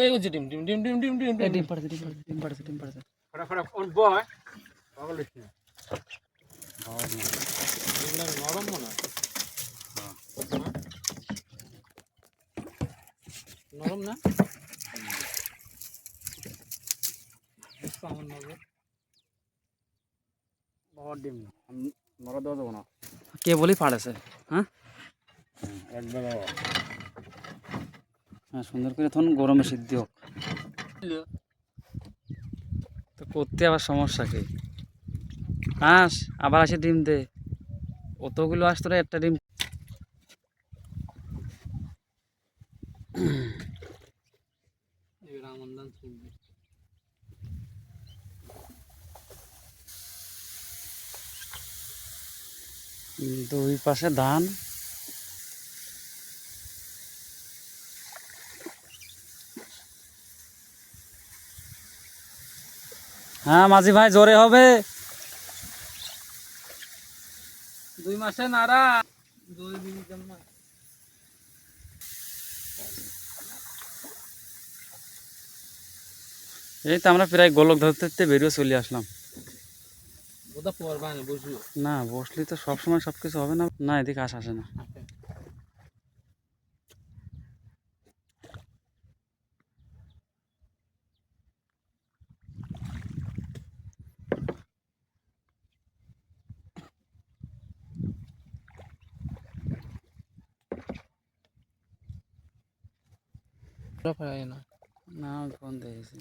এই হচ্ছে ডিম ডিম ডিম ডিম ডিম ডিম এই ডিম পাড়ছে ডিম পাড়ছে ফটাফট অন বয় পাগল হইছ না ডিমটা নরম মনে হয় নরম না সামান্য বহুত ডিম নরম দেওয়া যাবো না কে বলি পাড়েছে হ্যাঁ একবার হ্যাঁ সুন্দর করে তখন গরমে সিদ্ধ হোক তো করতে আবার সমস্যা কি হাঁস আবার আসে ডিম দে অতগুলো আস তোরা একটা ডিম রামন্দান শুনবে দুই পাশে ধান হ্যাঁ মাঝি ভাই জোরে হবে 2 মাসে নারা 2 দিন জন্য এই তো আমরা প্রায় গোলক ধরতে বেরিয়ে চলে আসলাম ওটা পড়বা না বসু না বসলি তো সবসময় সব কিছু হবে না না এদিকে আসে না পায় না না ফোন দেখেছি